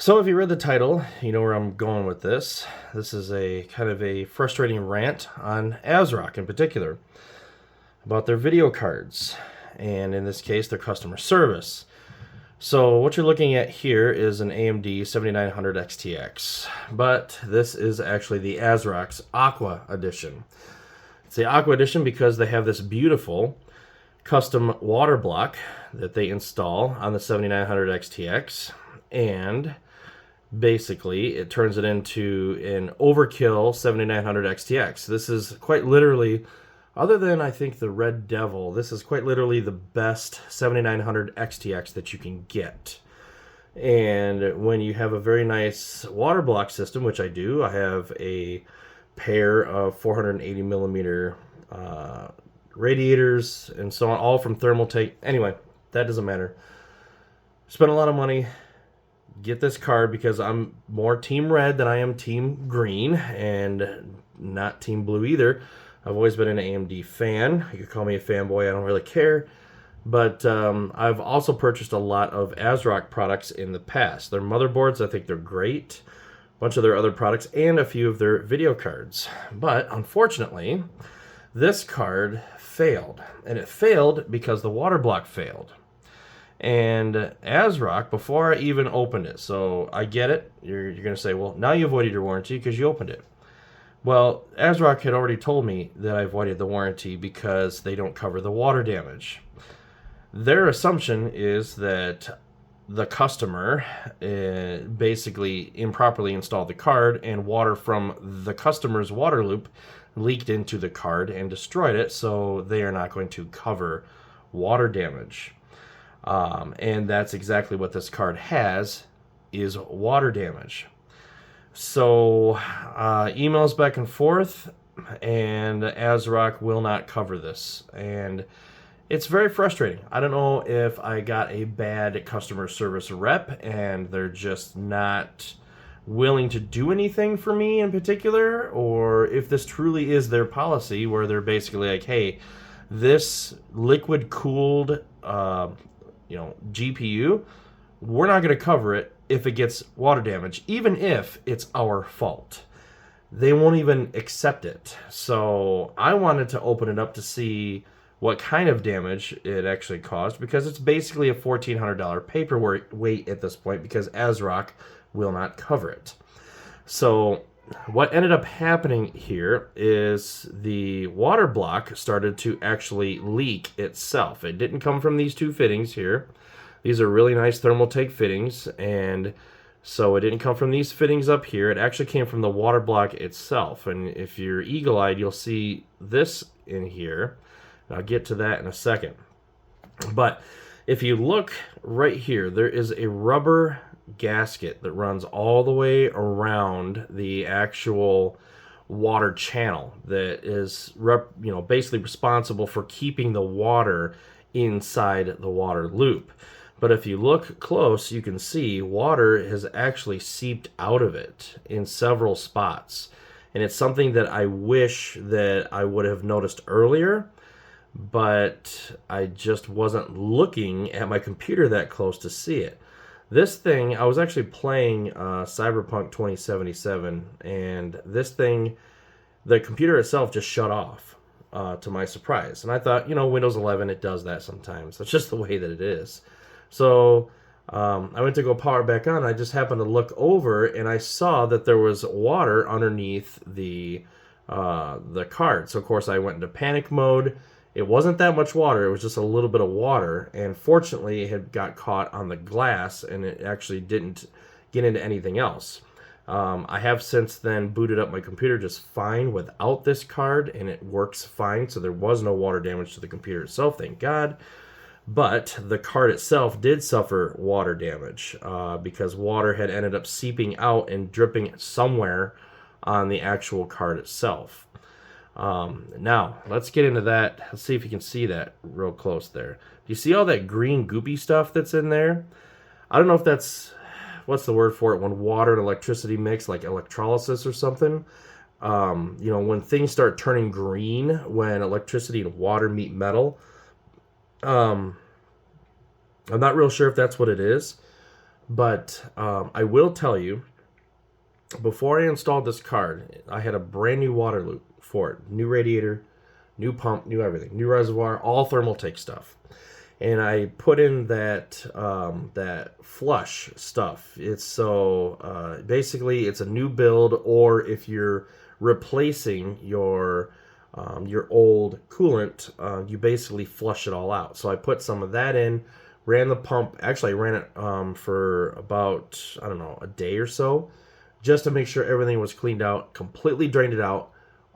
So if you read the title, you know where I'm going with this. This is a kind of a frustrating rant on Asrock in particular about their video cards, and in this case, their customer service. So what you're looking at here is an AMD 7900 XTX, but this is actually the Asrock's Aqua Edition. It's the Aqua Edition because they have this beautiful custom water block that they install on the 7900 XTX, and basically it turns it into an overkill 7900 XTX. This is quite literally, other than I think the Red Devil, this is quite literally the best 7900 XTX that you can get. And when you have a very nice water block system, which I do, I have a pair of 480 millimeter radiators and so on, all from Thermaltake. Anyway, that doesn't matter. Spent a lot of money. Get this card because I'm more team red than I am team green, and not team blue either. I've always been an AMD fan. You could call me a fanboy, I don't really care. But I've also purchased a lot of Asrock products in the past. Their motherboards, I think they're great. A bunch of their other products and a few of their video cards. But unfortunately, this card failed. And it failed because the water block failed. And Asrock, before I even opened it, so I get it, you're going to say, well, now you voided your warranty because you opened it. Well, Asrock had already told me that I voided the warranty because they don't cover the water damage. Their assumption is that the customer basically improperly installed the card, and water from the customer's water loop leaked into the card and destroyed it, so they are not going to cover water damage. And that's exactly what this card has, is water damage. So emails back and forth, and Asrock will not cover this, and it's very frustrating. I don't know if I got a bad customer service rep and they're just not willing to do anything for me in particular, or if this truly is their policy where they're basically like, hey, this liquid cooled GPU, we're not going to cover it if it gets water damage, even if it's our fault. They won't even accept it. So I wanted to open it up to see what kind of damage it actually caused, because it's basically a $1,400 paperweight at this point, because Asrock will not cover it. So what ended up happening here is the water block started to actually leak itself. It didn't come from these two fittings here. These are really nice Thermaltake fittings, and so it didn't come from these fittings up here. It actually came from the water block itself. And if you're eagle-eyed, you'll see this in here. I'll get to that in a second. But if you look right here, there is a rubber gasket that runs all the way around the actual water channel that is basically responsible for keeping the water inside the water loop. But if you look close, you can see water has actually seeped out of it in several spots, and it's something that I wish that I would have noticed earlier, but I just wasn't looking at my computer that close to see it. This thing, I was actually playing Cyberpunk 2077, and this thing, the computer itself just shut off, to my surprise. And I thought, Windows 11, it does that sometimes. That's just the way that it is. So I went to go power it back on. I just happened to look over, and I saw that there was water underneath the card. So, of course, I went into panic mode. It wasn't that much water. It was just a little bit of water. And fortunately, it had got caught on the glass, and it actually didn't get into anything else. I have since then booted up my computer just fine without this card, and it works fine. So there was no water damage to the computer itself, thank God. But the card itself did suffer water damage because water had ended up seeping out and dripping somewhere on the actual card itself. Now, let's get into that. Let's see if you can see that real close there. Do you see all that green goopy stuff that's in there? I don't know if that's, what's the word for it, when water and electricity mix, like electrolysis or something. When things start turning green, when electricity and water meet metal. I'm not real sure if that's what it is, But I will tell you, before I installed this card, I had a brand new water loop for it. New radiator, new pump, new everything, new reservoir, all Thermaltake stuff. And I put in that flush stuff. It's basically it's a new build, or if you're replacing your old coolant, you basically flush it all out. So I put some of that in, ran the pump. Actually, I ran it for about, I don't know, a day or so, just to make sure everything was cleaned out, completely drained it out.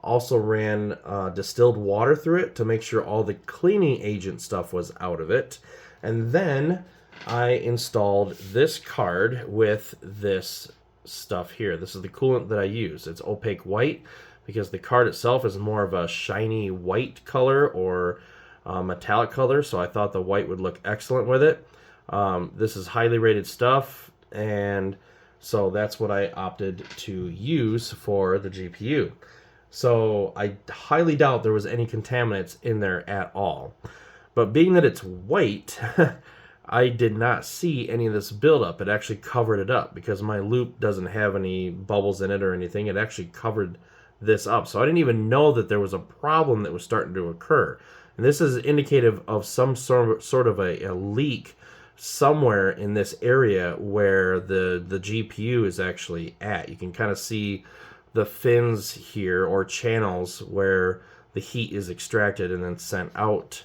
Also ran distilled water through it to make sure all the cleaning agent stuff was out of it. And then I installed this card with this stuff here. This is the coolant that I use. It's opaque white because the card itself is more of a shiny white color or metallic color, so I thought the white would look excellent with it. This is highly rated stuff, and so that's what I opted to use for the GPU. So I highly doubt there was any contaminants in there at all. But being that it's white, I did not see any of this buildup. It actually covered it up because my loop doesn't have any bubbles in it or anything. It actually covered this up. So I didn't even know that there was a problem that was starting to occur. And this is indicative of some sort of a leak somewhere in this area where the GPU is actually at. You can kind of see the fins here, or channels, where the heat is extracted and then sent out.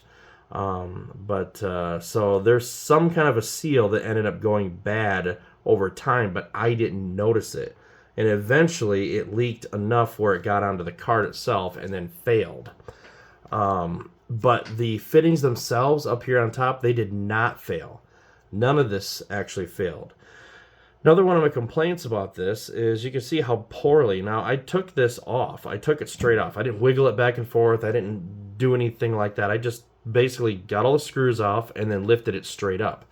So there's some kind of a seal that ended up going bad over time, but I didn't notice it. And eventually it leaked enough where it got onto the card itself and then failed. But the fittings themselves up here on top, they did not fail. None of this actually failed. Another one of my complaints about this is you can see how poorly. Now, I took this off. I took it straight off. I didn't wiggle it back and forth. I didn't do anything like that. I just basically got all the screws off and then lifted it straight up.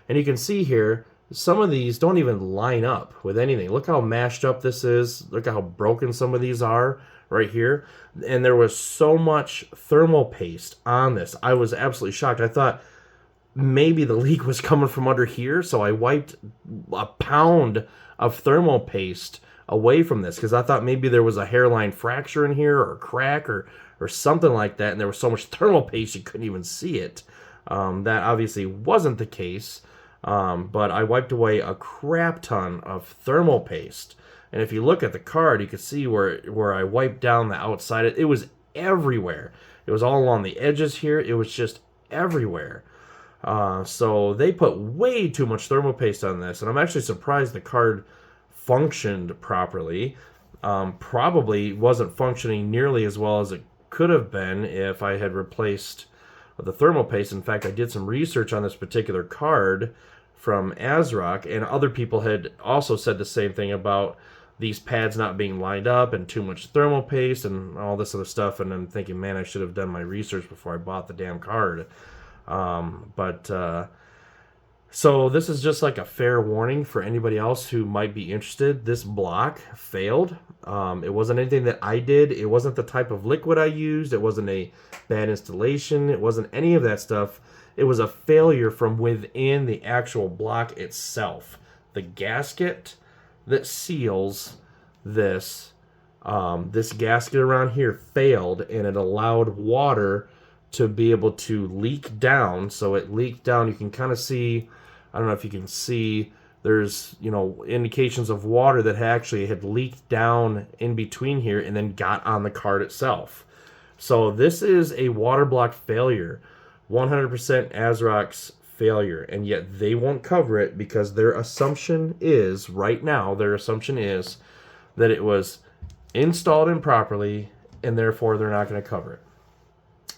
And you can see here, some of these don't even line up with anything. Look how mashed up this is. Look how broken some of these are right here. And there was so much thermal paste on this. I was absolutely shocked. I thought maybe the leak was coming from under here, so I wiped a pound of thermal paste away from this because I thought maybe there was a hairline fracture in here or a crack or something like that, and there was so much thermal paste you couldn't even see it. That obviously wasn't the case, but I wiped away a crap ton of thermal paste. And if you look at the card, you can see where I wiped down the outside. It was everywhere. It was all along the edges here. It was just everywhere. So they put way too much thermal paste on this, and I'm actually surprised the card functioned properly. Probably wasn't functioning nearly as well as it could have been if I had replaced the thermal paste. In fact, I did some research on this particular card from Asrock, and other people had also said the same thing about these pads not being lined up and too much thermal paste and all this other stuff. And I'm thinking, man, I should have done my research before I bought the damn card. So this is just like a fair warning for anybody else who might be interested. This block failed. It wasn't anything that I did. It wasn't the type of liquid I used. It wasn't a bad installation. It wasn't any of that stuff. It was a failure from within the actual block itself. The gasket that seals this, this gasket around here failed, and it allowed water to be able to leak down. So it leaked down. You can kind of see, I don't know if you can see, there's, indications of water that actually had leaked down in between here and then got on the card itself. So this is a water block failure, 100% Asrock's failure, and yet they won't cover it because their assumption is, right now, that it was installed improperly and therefore they're not going to cover it.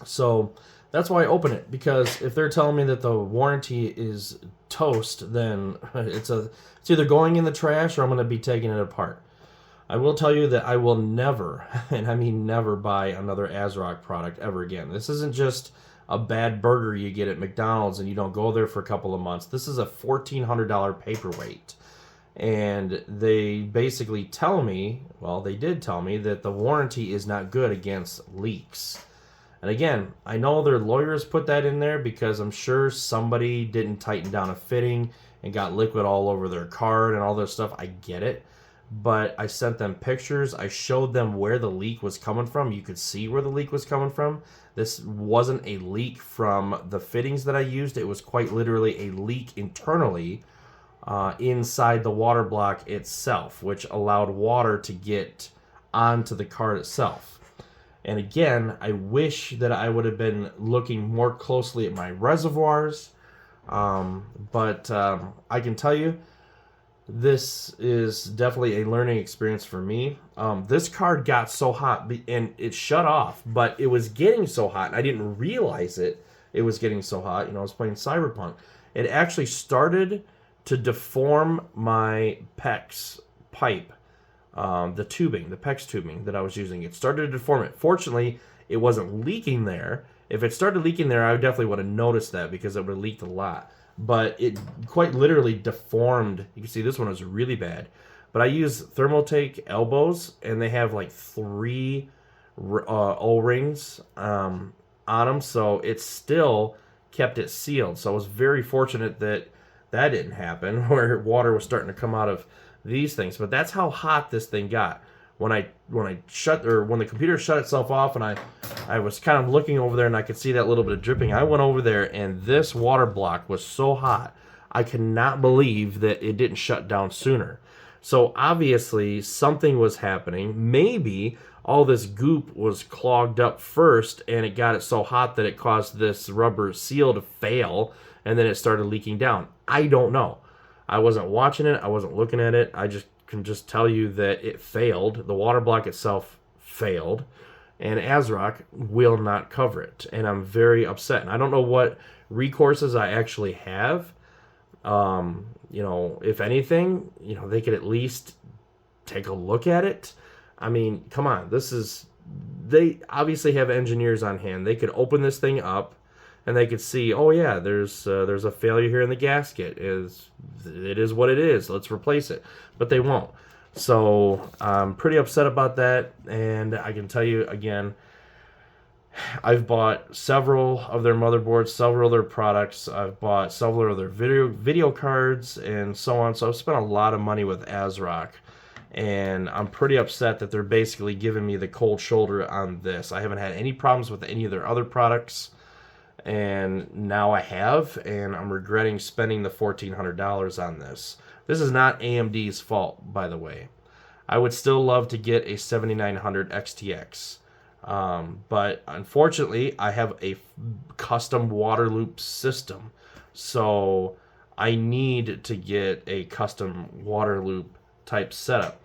So that's why I open it, because if they're telling me that the warranty is toast, then it's either going in the trash or I'm going to be taking it apart. I will tell you that I will never, and I mean never, buy another Asrock product ever again. This isn't just a bad burger you get at McDonald's and you don't go there for a couple of months. This is a $1,400 paperweight. And they basically tell me, well, they did tell me that the warranty is not good against leaks. And again, I know their lawyers put that in there because I'm sure somebody didn't tighten down a fitting and got liquid all over their card and all this stuff. I get it. But I sent them pictures. I showed them where the leak was coming from. You could see where the leak was coming from. This wasn't a leak from the fittings that I used. It was quite literally a leak internally inside the water block itself, which allowed water to get onto the card itself. And again, I wish that I would have been looking more closely at my reservoirs. But I can tell you, this is definitely a learning experience for me. This card got so hot, and it shut off, but it was getting so hot, and I didn't realize it was getting so hot. You know, I was playing Cyberpunk. It actually started to deform my PEX pipe, the PEX tubing that I was using. It started to deform it. Fortunately, it wasn't leaking there. If it started leaking there, I definitely would have noticed that because it would have leaked a lot. But it quite literally deformed. You can see this one was really bad. But I use Thermaltake elbows, and they have like 3 O-rings on them, so it still kept it sealed. So I was very fortunate that that didn't happen, where water was starting to come out of these things. But that's how hot this thing got. When the computer shut itself off, and I was kind of looking over there, and I could see that little bit of dripping. I went over there, and this water block was so hot, I cannot believe that it didn't shut down sooner. So obviously something was happening. Maybe all this goop was clogged up first, and it got it so hot that it caused this rubber seal to fail, and then it started leaking down. I don't know. I wasn't watching it. I wasn't looking at it. I can just tell you that it failed. The water block itself failed, and Asrock will not cover it, and I'm very upset. And I don't know what recourses I actually have. You know, if anything, you know, they could at least take a look at it. I mean, come on, they obviously have engineers on hand. They could open this thing up, and they could see, oh yeah, there's a failure here in the gasket. It is what it is. Let's replace it. But they won't. So I'm pretty upset about that. And I can tell you again, I've bought several of their motherboards, several of their products. I've bought several of their video cards and so on. So I've spent a lot of money with Asrock. And I'm pretty upset that they're basically giving me the cold shoulder on this. I haven't had any problems with any of their other products, and now I have, and I'm regretting spending the $1,400 on this. This is not AMD's fault, by the way. I would still love to get a 7900 XTX, but unfortunately, I have a custom water loop system, so I need to get a custom water loop type setup.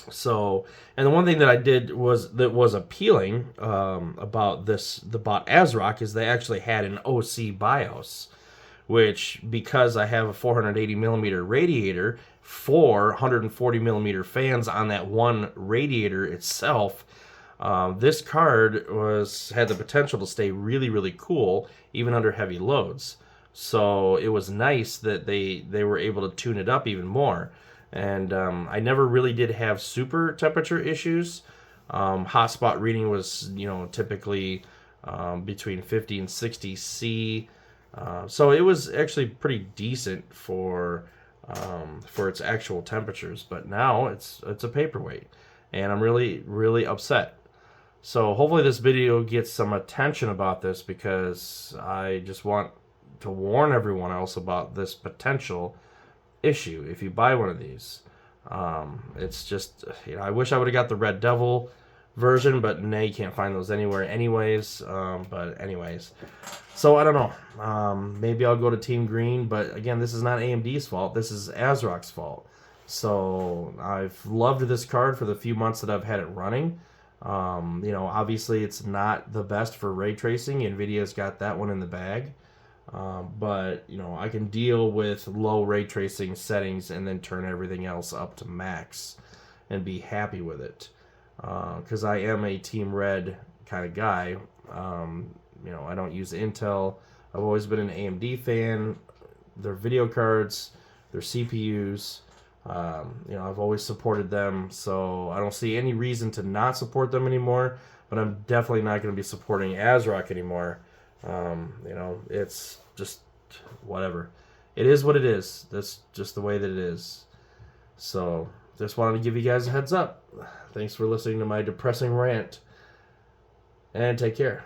So, and the one thing that I did that was appealing about Asrock is they actually had an OC BIOS, which, because I have a 480 millimeter radiator, 140 millimeter fans on that one radiator itself, this card had the potential to stay really, really cool even under heavy loads. So it was nice that they were able to tune it up even more. And I never really did have super temperature issues. Hotspot reading was, you know, typically between 50 and 60 C. So it was actually pretty decent for its actual temperatures. But now it's a paperweight, and I'm really, really upset. So hopefully this video gets some attention about this, because I just want to warn everyone else about this potential issue if you buy one of these. It's just, you know, I wish I would have got the Red Devil version, but now you can't find those anywhere anyways. But anyways, so I don't know. Maybe I'll go to Team Green, but again, this is not AMD's fault. This is Asrock's fault. So I've loved this card for the few months that I've had it running. You know, obviously it's not the best for ray tracing. NVIDIA's got that one in the bag. But, you know, I can deal with low ray tracing settings and then turn everything else up to max and be happy with it. Because I am a Team Red kind of guy. You know, I don't use Intel. I've always been an AMD fan. Their video cards, their CPUs, you know, I've always supported them. So I don't see any reason to not support them anymore. But I'm definitely not going to be supporting Asrock anymore. You know, it's just whatever. It is what it is. That's just the way that it is. So, just wanted to give you guys a heads up. Thanks for listening to my depressing rant. And take care.